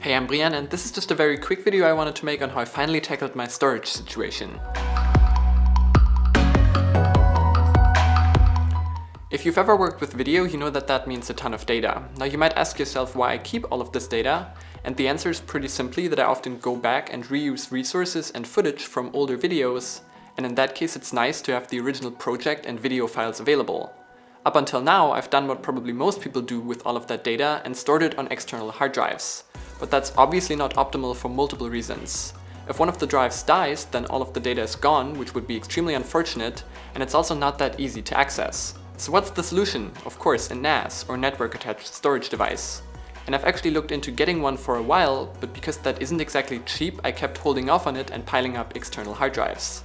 Hey, I'm Brian, and this is just a very quick video I wanted to make on how I finally tackled my storage situation. If you've ever worked with video, you know that means a ton of data. Now you might ask yourself why I keep all of this data, and the answer is pretty simply that I often go back and reuse resources and footage from older videos, and in that case it's nice to have the original project and video files available. Up until now, I've done what probably most people do with all of that data and stored it on external hard drives. But that's obviously not optimal for multiple reasons. If one of the drives dies, then all of the data is gone, which would be extremely unfortunate, and it's also not that easy to access. So what's the solution? Of course, a NAS, or network attached storage device. And I've actually looked into getting one for a while, but because that isn't exactly cheap, I kept holding off on it and piling up external hard drives.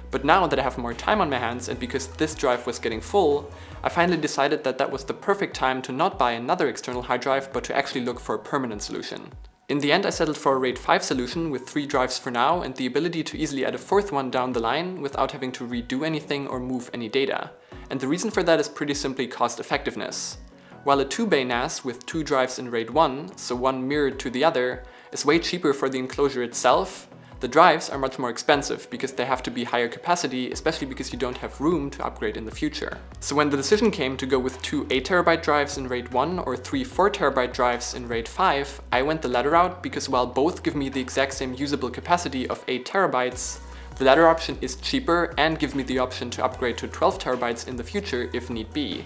But now that I have more time on my hands, and because this drive was getting full, I finally decided that was the perfect time to not buy another external hard drive, but to actually look for a permanent solution. In the end, I settled for a RAID 5 solution with 3 drives for now and the ability to easily add a 4th one down the line without having to redo anything or move any data. And the reason for that is pretty simply cost effectiveness. While a 2-bay NAS with 2 drives in RAID 1, so one mirrored to the other, is way cheaper for the enclosure itself, the drives are much more expensive because they have to be higher capacity, especially because you don't have room to upgrade in the future. So when the decision came to go with 2 8TB drives in RAID 1 or 3 4TB drives in RAID 5, I went the latter route because while both give me the exact same usable capacity of 8TB, the latter option is cheaper and gives me the option to upgrade to 12TB in the future if need be.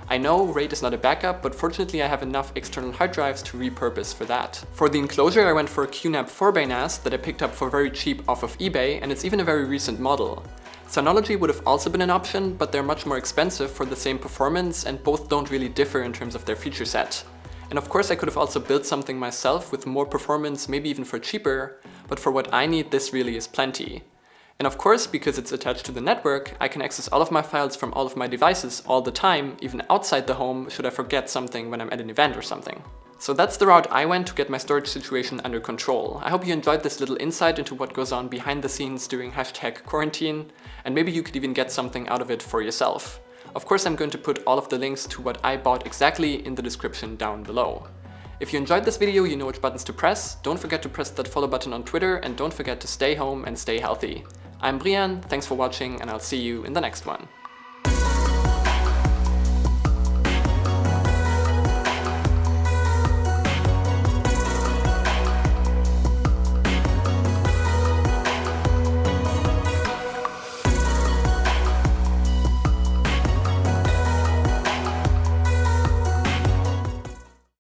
I know RAID is not a backup, but fortunately I have enough external hard drives to repurpose for that. For the enclosure, I went for a QNAP 4-bay NAS that I picked up for very cheap off of eBay, and it's even a very recent model. Synology would have also been an option, but they're much more expensive for the same performance, and both don't really differ in terms of their feature set. And of course I could have also built something myself with more performance, maybe even for cheaper, but for what I need this really is plenty. And of course, because it's attached to the network, I can access all of my files from all of my devices all the time, even outside the home, should I forget something when I'm at an event or something. So that's the route I went to get my storage situation under control. I hope you enjoyed this little insight into what goes on behind the scenes during #quarantine, and maybe you could even get something out of it for yourself. Of course, I'm going to put all of the links to what I bought exactly in the description down below. If you enjoyed this video, you know which buttons to press. Don't forget to press that follow button on Twitter, and don't forget to stay home and stay healthy. I'm Brian, thanks for watching, and I'll see you in the next one.